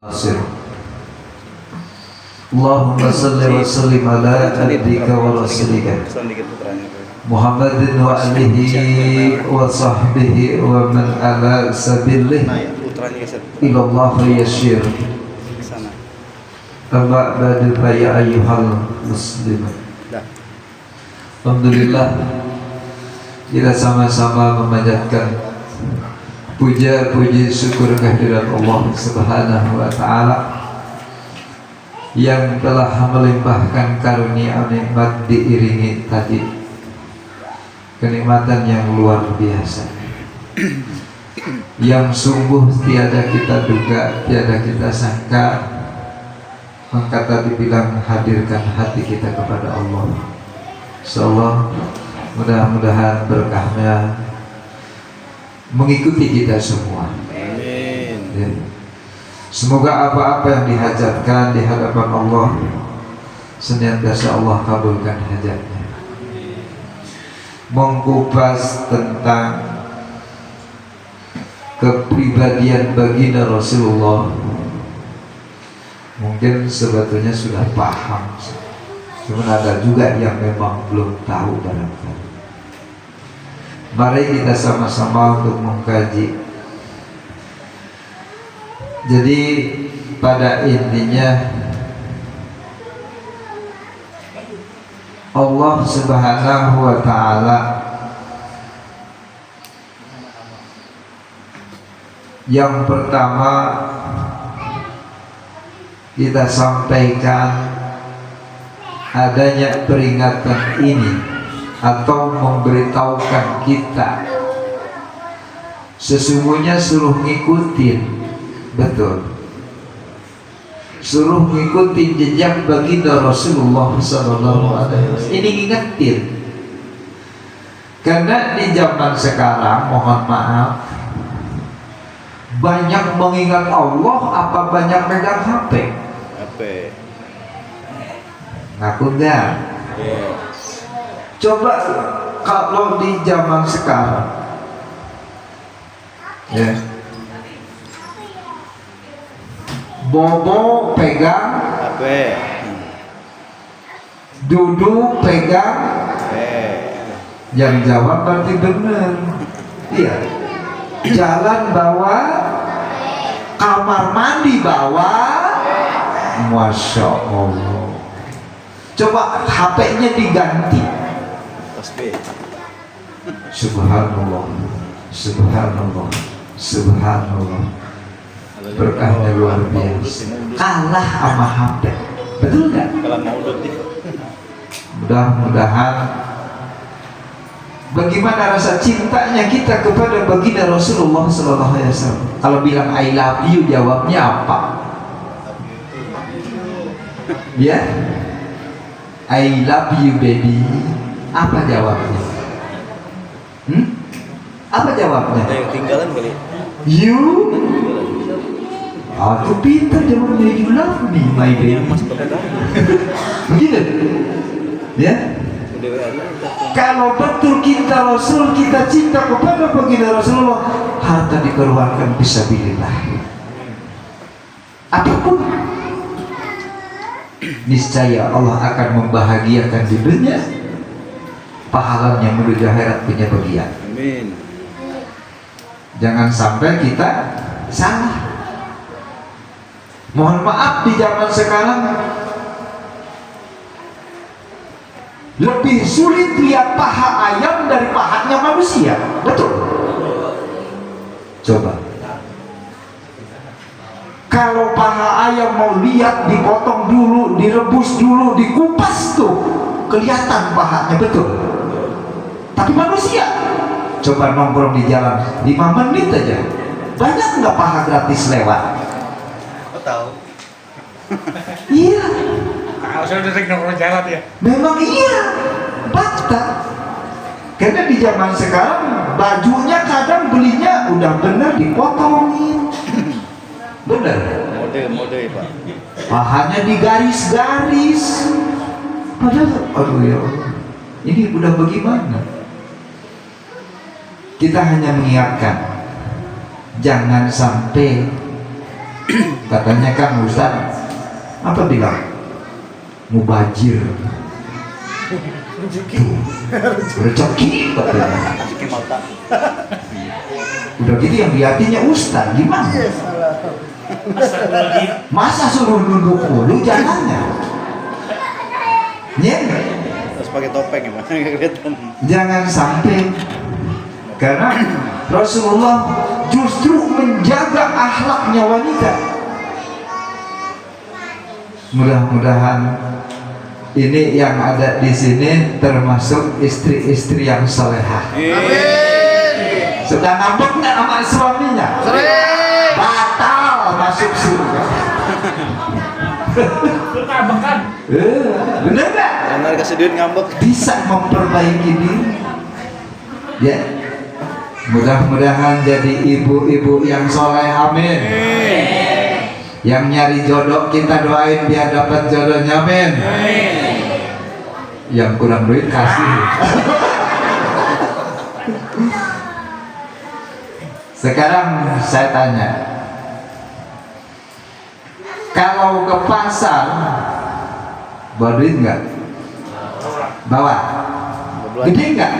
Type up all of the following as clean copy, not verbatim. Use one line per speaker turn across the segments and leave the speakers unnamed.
Nasir. Allahumma salli wa sallim ala abdika wa rasulika Muhammadin wa alihi wa sahbihi wa man ala sabilih ilallah yashir. Amma ba'du fa ya ayyuhal muslimin. Alhamdulillah, kita sama-sama memanjatkan puja-puji syukur kehadirat Allah Subhanahu wa Ta'ala yang telah melimpahkan karunia nikmat diiringi tadi kenikmatan yang luar biasa yang sungguh tiada kita duga, tiada kita sangka. Maka tadi bilang hadirkan hati kita kepada Allah. Insyaallah mudah-mudahan berkahnya mengikuti kita semua. Amin. Ya. Semoga apa-apa yang dihajatkan di hadapan Allah senantiasa Allah kabulkan hajatnya. Mengkupas tentang kepribadian baginda Rasulullah, mungkin sebetulnya sudah paham, cuma ada juga yang memang belum tahu barangkali. Mari kita sama-sama untuk mengkaji. Jadi pada intinya Allah Subhanahu wa Ta'ala yang pertama kita sampaikan adanya peringatan ini atau memberitahukan kita sesungguhnya suruh ngikutin, betul, suruh ngikutin jejak baginda Rasulullah SAW. Ini ngingetin, karena di zaman sekarang mohon maaf banyak mengingat Allah apa banyak megang HP? Ngaku enggak? Coba kalau di zaman sekarang, ya, Bobo pegang HP, Dudu pegang HP. Yang jawab berarti benar. Iya. Jalan bawa, kamar mandi bawa, Masya Allah. Coba HP-nya diganti. Subhanallah, subhanallah, subhanallah. Berkahnya luar biasa. Kalah sama HP, betul nggak? Mudah-mudahan bagaimana rasa cintanya kita kepada baginda Rasulullah SAW. Kalau bilang I love you, jawabnya apa? Ya, I love you baby. Apa jawabnya? Apa jawabnya?
Ada yang tinggalan kali.
You? Aku pintar jawabnya. You love me my baby. Begitu? Ya? Kalau betul kita Rasul, kita cinta kepada baginda Rasulullah, harta dikeluarkan fisabilillah. Apapun, niscaya Allah akan membahagiakan di dunia, pahalanya menuju akhirat punya bagian. Amin. Jangan sampai kita salah. Mohon maaf, di zaman sekarang lebih sulit lihat paha ayam dari pahanya manusia. Betul? Coba. Kalau paha ayam mau lihat, dipotong dulu, direbus dulu, dikupas tuh, kelihatan pahanya, betul. Tapi manusia, coba nongkrong di jalan 5 menit aja, banyak nggak paha gratis lewat?
Kau tahu?
Iya.
Saya udah sering nongkrong jalan ya.
Memang iya, fakta. Karena di zaman sekarang bajunya kadang belinya udah bener dipotongin, bener.
Mode Pak.
Pahanya digaris-garis. Padahal, aduh ya Allah, ini udah bagaimana? Kita hanya mengingatkan, jangan sampai Katanya kan Ustaz, apa bilang? Mubajir. Rezeki katanya.
Rezeki mata.
Udah gitu yang di hatinya Ustaz, gimana? Masa suruh duduk dulu jalannya? Ya,
Terus pakai topeng ya, Mas. Nggak kelihatan.
jangan sampai, karena Rasulullah justru menjaga akhlaknya wanita. Mudah-mudahan ini yang ada di sini termasuk istri-istri yang solehah. Sudah ngambek nggak sama suaminya? Batal masuk surga.
Bekan.
Bener nggak?
Karena dikasih duit ngambek.
Bisa memperbaiki diri. Ya. Mudah-mudahan jadi ibu-ibu yang soleh, amin. Yang nyari jodoh kita doain biar dapat jodohnya, amin. Yang kurang duit kasih. Sekarang saya tanya, kalau ke pasar bawa duit nggak? Bawa. Gede nggak?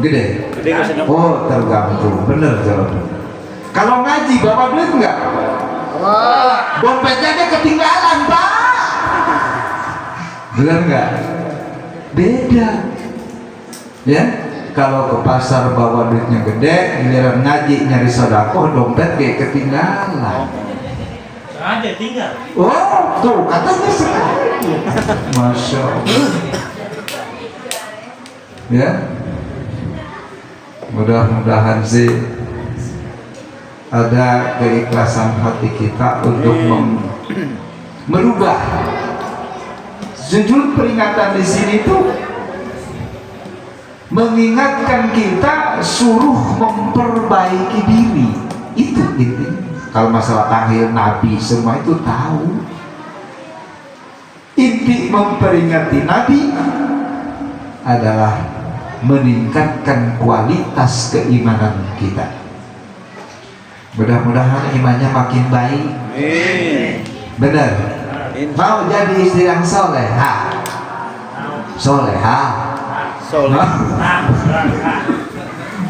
Gede.
Gede nggak sih, Dok?
Oh, tergantung. Bener jawabannya. Kalau ngaji bawa duit nggak? Dompetnya dia ketinggalan, Pak. Bener nggak? Beda. Ya, kalau ke pasar bawa duitnya gede, giliran ngaji nyari sedekah, dompet kayak ketinggalan.
Ada tinggal.
Oh, tuh katanya sekali. Masya Allah. Ya, mudah-mudahan sih ada keikhlasan hati kita untuk merubah. Judul peringatan di sini tuh mengingatkan kita suruh memperbaiki diri. Itu intinya. Kalau masalah tahlil Nabi semua itu tahu. Inti memperingati Nabi adalah meningkatkan kualitas keimanan kita. Mudah-mudahan imannya makin baik. Benar. Mau jadi istri yang soleha? Soleha?
Soleh.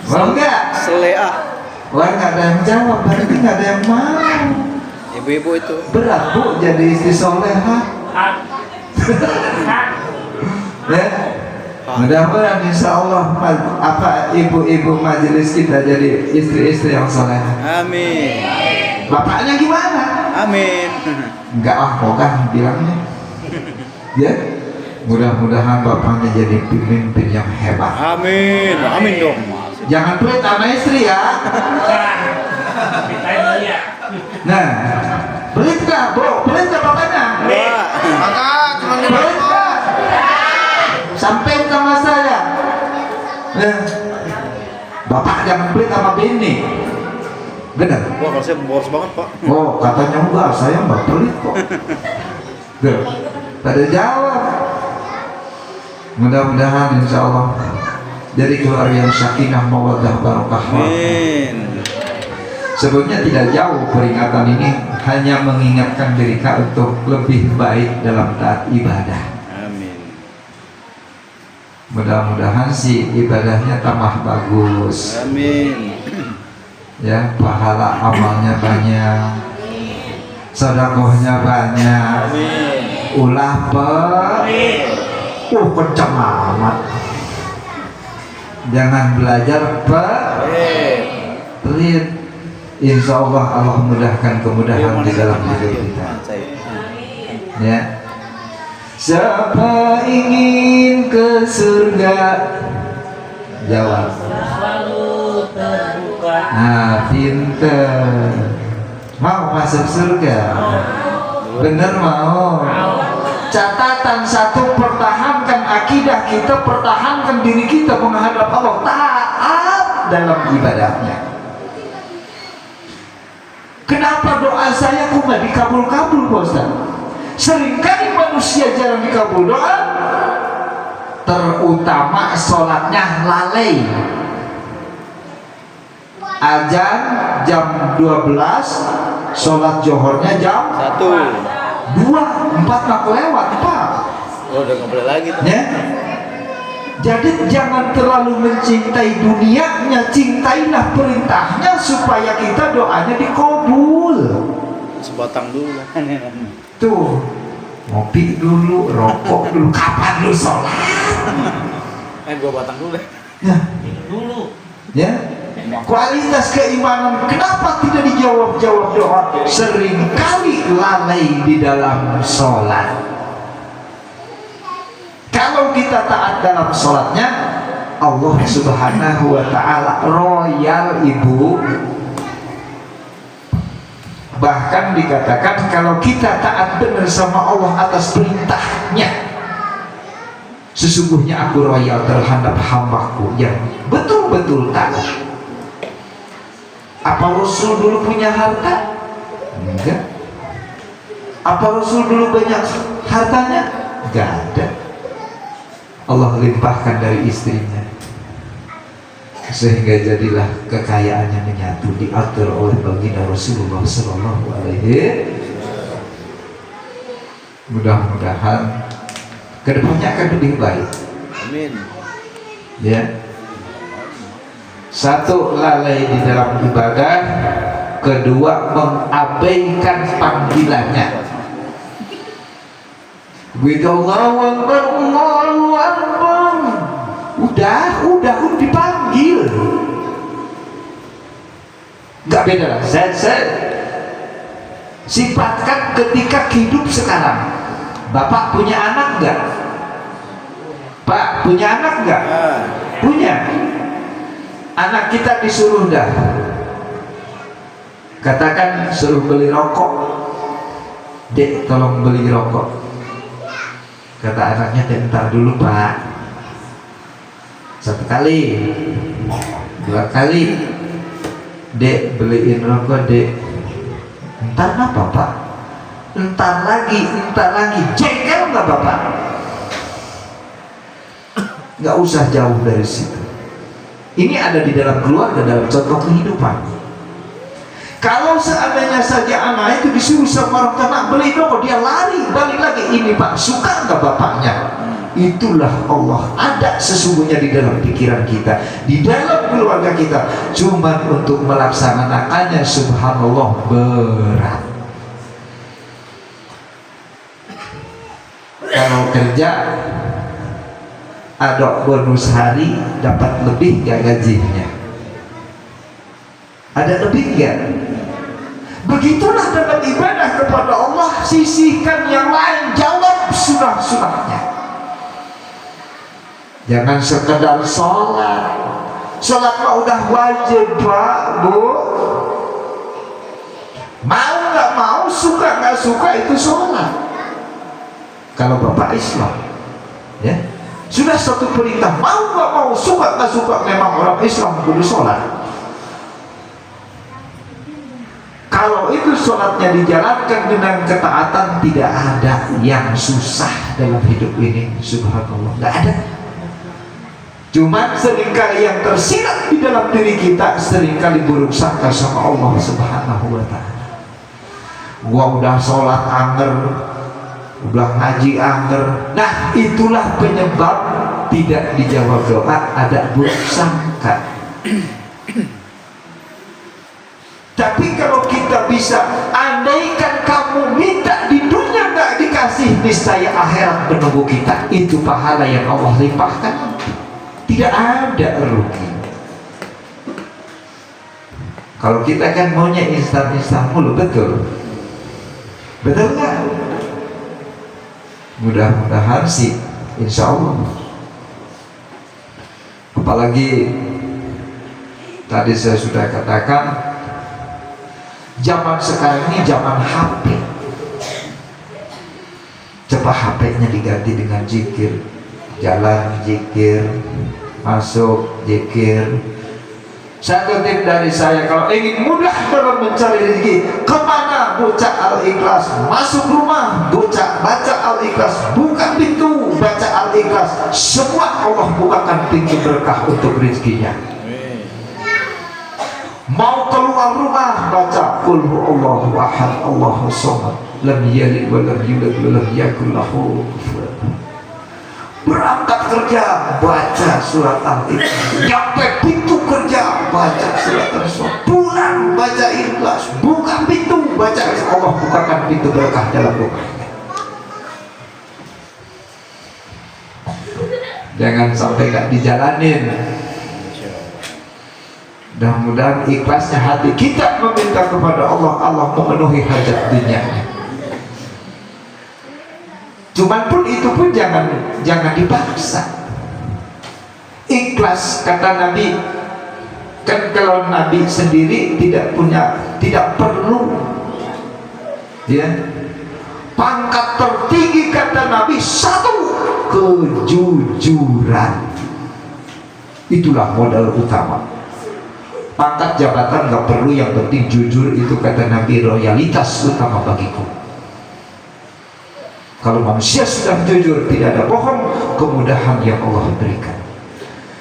Mau enggak?
Seleah.
Wah, nggak ada yang jawab, berarti nggak ada yang mau.
Ibu-ibu itu.
Berat Bu jadi istri soleha. Ya, mudah-mudahan insya Allah apa ibu-ibu majelis kita jadi istri-istri yang soleha.
Amin.
Bapaknya gimana?
Amin.
Enggak kan bilangnya. Ya, mudah-mudahan bapaknya jadi pemimpin yang hebat.
Amin. Amin dong.
Jangan pelit sama istri ya. Nah, pelit nggak, Bro? Pelit nggak bapaknya? Pelit nggak? Sampai sama saya. Nah, bapak jangan pelit sama bini. Benar?
Wah, kalau saya boros banget, Pak.
Oh, katanya enggak, saya enggak pelit kok. Tuh, pada jawab. Mudah-mudahan insya Allah jadi keluarga yang sakinah mawaddah barokah.
Amin.
Sebetulnya tidak jauh peringatan ini, hanya mengingatkan diri kita untuk lebih baik dalam taat ibadah.
Amin.
Mudah-mudahan sih ibadahnya tambah bagus.
Amin.
Ya, pahala amalnya banyak, sedekahnya banyak.
Amin.
Ulah kencang amat. Jangan belajar pelit. Insya Allah Allah mudahkan kemudahan di dalam hidup kita. Ya. Siapa ingin ke surga? Jawab. Nah, pinter. Mau masuk surga? Bener mau. Catatan satu, pertahankan akidah kita, pertahankan diri kita menghadap Allah, taat dalam ibadahnya. Kenapa doa saya kok nggak dikabul-kabul, Pak Ustaz? Seringkali manusia jarang dikabul doa, terutama sholatnya lalai. azan jam 12, sholat johornya jam
1.
2, 4 nak lewat Pak.
Oh, udah nggak boleh lagi tuh.
Ya. Jadi jangan terlalu mencintai dunianya, cintailah perintahnya supaya kita doanya dikabul.
Sebatang dulu.
Tuh, ngopi dulu, rokok dulu, kapan lu sholat?
Gua batang dulu deh.
Ya,
Minum dulu.
ya. Kualitas keimanan kenapa tidak dijawab doa? Seringkali lalai di dalam sholat. Kalau kita taat dalam sholatnya, Allah Subhanahu wa Ta'ala royal ibu. Bahkan dikatakan kalau kita taat benar sama Allah atas perintahnya, sesungguhnya aku royal terhadap hambaku yang betul-betul taat. Apa Rasul dulu punya harta? Enggak. Apa Rasul dulu banyak hartanya? Enggak ada. Allah limpahkan dari istrinya sehingga jadilah kekayaannya menyatu, diatur oleh baginda Rasulullah Sallallahu Alaihi. Mudah-mudahan kedepannya akan lebih baik.
Amin.
Ya. Satu, lalai di dalam ibadah. Kedua, mengabaikan panggilannya. Allahu Akbar, Allahu Akbar. Udah dipanggil. Gak beda lah. Saya sifatkan ketika hidup sekarang. Bapak punya anak enggak? Pak punya anak enggak? Punya. Anak kita disuruh dah. Katakan suruh beli rokok. Dek, tolong beli rokok. Kata anaknya, "Bentar dulu Pak." 1 kali, 2 kali. "Dek, beliin rokok Dek." "Entar apa Pak?" Entar lagi. Jengkel nggak Bapak? Nggak usah jauh dari situ. Ini ada di dalam keluarga, dalam contoh kehidupan. Kalau seandainya saja anak itu disuruh sama orang tua, "Nak, beli rokok," dia lari balik lagi. "Ini Pak, suka nggak bapaknya?" Itulah Allah ada sesungguhnya di dalam pikiran kita, di dalam keluarga kita. Cuman untuk melaksanakannya, subhanallah, berat. Kalau kerja ada bonus hari, dapat lebih gak gajinya? Ada lebih gak? Begitulah dalam ibadah kepada Allah, sisihkan yang lain, jawab sunah-sunahnya. Jangan sekedar sholat. Sholat mah udah wajib Pak, Bu. Mau nggak mau, suka nggak suka, itu sholat. Kalau Bapak Islam, ya sudah satu perintah, mau nggak mau, suka nggak suka, memang orang Islam kudu sholat. Kalau itu sholatnya dijalankan dengan ketaatan, tidak ada yang susah dalam hidup ini, subhanallah, nggak ada. Cuman seringkali yang tersirat di dalam diri kita, seringkali buruk sangka sama Allah Subhanahu wa Ta'ala. Gua udah sholat anger, udah ngaji anger. Nah, itulah penyebab tidak dijawab doa, ada buruk sangka. Tapi kalau kita bisa, andaikan kamu minta di dunia nggak dikasih, niscaya akhirat menunggu kita. Itu pahala yang Allah limpahkan. Tidak ada rugi. Kalau kita kan maunya instan-instan mulu, betul? Betul nggak? Mudah-mudahan sih, insya Allah. Apalagi tadi saya sudah katakan, zaman sekarang ini zaman HP. Coba HP-nya diganti dengan zikir. Jalan zikir, masuk zikir. Satu tip dari saya, kalau ingin mudah dalam mencari rezeki, kemana? Baca Al-Ikhlas. Masuk rumah, baca Al-Ikhlas. Buka pintu, baca Al-Ikhlas. Semua Allah bukakan pintu berkah untuk rezekinya. Mau keluar rumah baca qul huwallahu ahad Allahus samad lam yalid wa lam yulad wa lam yakul lahu kufuwan ahad. Berangkat kerja baca surat Al-Ikhlas, nyampe pintu kerja baca surat Al-Ikhlas, pulang baca Ikhlas, buka pintu baca Ikhlas. Allah bukakan pintu berkah dalam rumahnya. Jangan sampai gak dijalanin. Mudah-mudahan ikhlasnya hati kita meminta kepada Allah, Allah memenuhi hajat dunianya. Cuman pun itu pun jangan dipaksa. Ikhlas kata Nabi, kan kalau Nabi sendiri tidak perlu, ya, pangkat tertinggi kata Nabi satu, kejujuran. Itulah modal utama. Pangkat jabatan nggak perlu, yang penting jujur. Itu kata Nabi loyalitas utama bagiku. Kalau manusia sudah jujur, tidak ada bohong, kemudahan yang Allah berikan.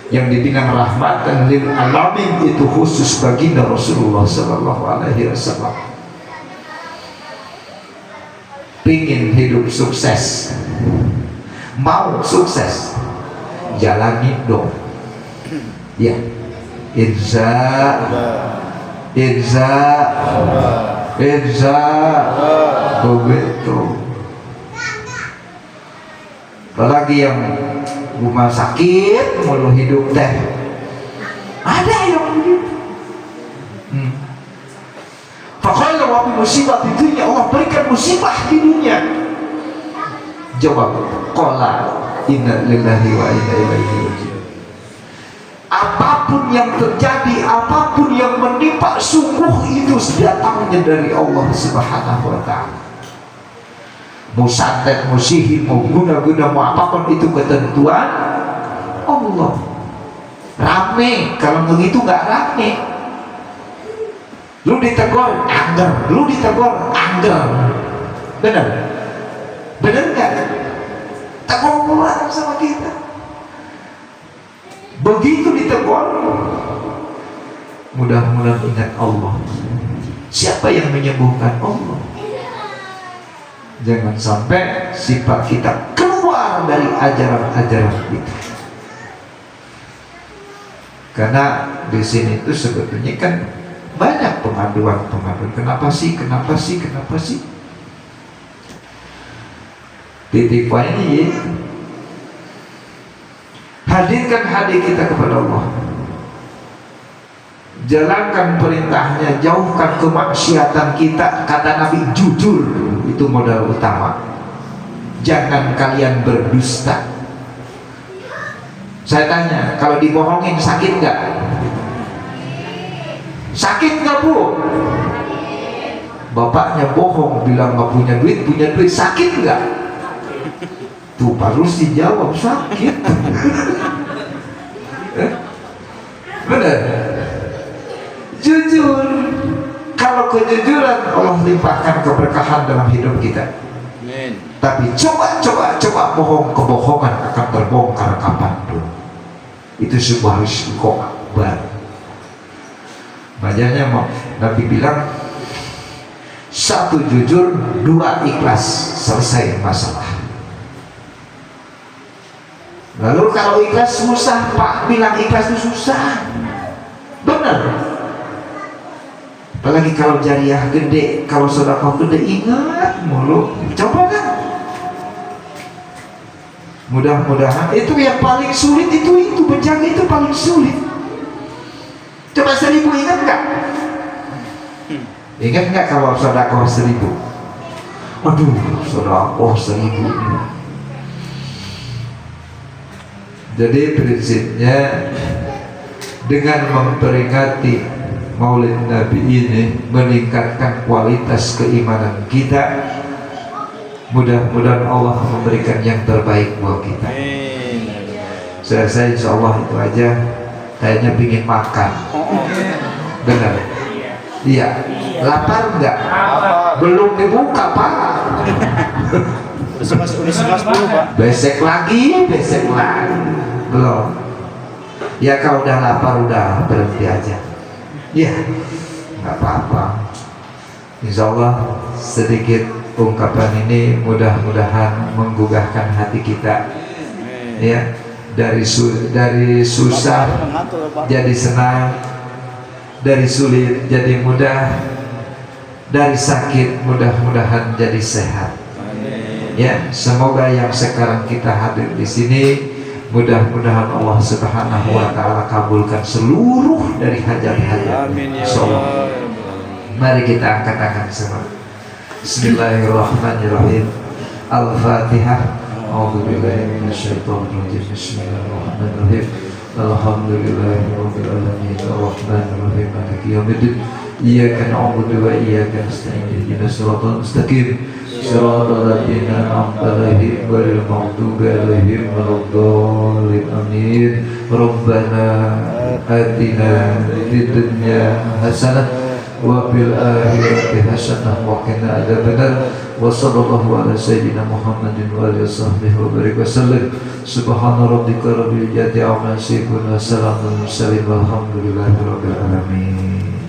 Yang dibilang rahmatan lil alamin itu khusus baginda Rasulullah Sallallahu Alaihi Wasallam. Pingin hidup sukses, mau sukses, jalani dong. Ya, Irza begitu. Apalagi yang rumah sakit mulu hidup teh, ada yang begitu. Fakala wabi musibah di dunia, Allah berikan musibah di dunia. Jawab, qala inna lillahi wa inna ilaihi raji'un. Apapun yang terjadi, apapun yang menimpa, sungguh itu datangnya dari Allah Subhanahu wa ta'ala. Mau santet, mau sihir, mau guna-guna, mau apapun, itu ketentuan Allah. Rame, kalau begitu nggak rame. Lu ditegur, angger. Lu ditegur, angger. Bener? Bener nggak? Tegur orang sama kita. Begitu ditegur, mudah-mudahan ingat Allah. Siapa yang menyembuhkan? Allah. Jangan sampai sifat kita keluar dari ajaran-ajaran kita. Karena di sini itu sebetulnya kan banyak pengaduan. Kenapa sih? Titik poinnya ya, hadirkan hati kita kepada Allah. Jalankan perintahnya, jauhkan kemaksiatan kita. Kata Nabi, jujur itu modal utama. Jangan kalian berdusta. Saya tanya, kalau dibohongin sakit nggak? Sakit nggak, Bu? Bapaknya bohong, bilang nggak punya duit, sakit nggak? Tuh harus dijawab, sakit. Benar? Jujur. Kalau kejujuran, Allah limpahkan keberkahan dalam hidup kita.
Amin.
Tapi coba bohong, kebohongan akan terbongkar kapanpun. Itu sebuah risiko akbar. Makanya Nabi bilang, satu jujur, dua ikhlas, selesai masalah. Lalu kalau ikhlas susah, Pak bilang ikhlas itu susah. Benar. Apalagi kalau jariah gede, kalau sedekah gede, ingat mulu. Coba kan. Mudah-mudahan itu yang paling sulit, itu menjaga itu paling sulit. Coba 1000 ingat nggak? Ingat nggak kalau sedekah 1000? Aduh, sedekah 1000. Jadi prinsipnya dengan memperingati Maulid Nabi ini meningkatkan kualitas keimanan kita. Mudah-mudahan Allah memberikan yang terbaik buat kita. Saya insya Allah itu aja. Kayaknya pingin makan. Benar? Iya. Lapar enggak? Belum dibuka, Pak.
Udah semas dulu, Pak.
Besek lagi. Belum. Ya kalau udah lapar udah berhenti aja. Ya, nggak apa-apa. Insya Allah sedikit ungkapan ini mudah-mudahan menggugahkan hati kita. Ya, dari susah jadi senang, dari sulit jadi mudah, dari sakit mudah-mudahan jadi sehat. Ya, semoga yang sekarang kita hadir di sini mudah-mudahan Allah Subhanahu wa taala kabulkan seluruh dari hajat-hajat. Insyaallah. Mari kita angkat semua. Bismillahirrahmanirrahim. Al-Fatihah. A'udzubillahi minasyaitonir rajim. Bismillahirrahmanirrahim. Alhamdulillahirabbil alamin. Arrahmanirrahim. Maliki yaumiddin. Iyyaka na'budu wa iyyaka nasta'in. Ihdinas siratal mustaqim. Shiratal ladzina an'amta 'alaihim ghairil maghdubi 'alaihim waladdallin. Amin. Rabbana atina fid dunya hasanah wa fil akhirati hasanah wa qina adzabannar. Wa sallallahu ala sayyidina Muhammadin wa alihi washabbihi wa barik wasallam. Subhana rabbika rabbil izzati amma yasifun wa salamun alal mursalin walhamdulillahi rabbil alamin.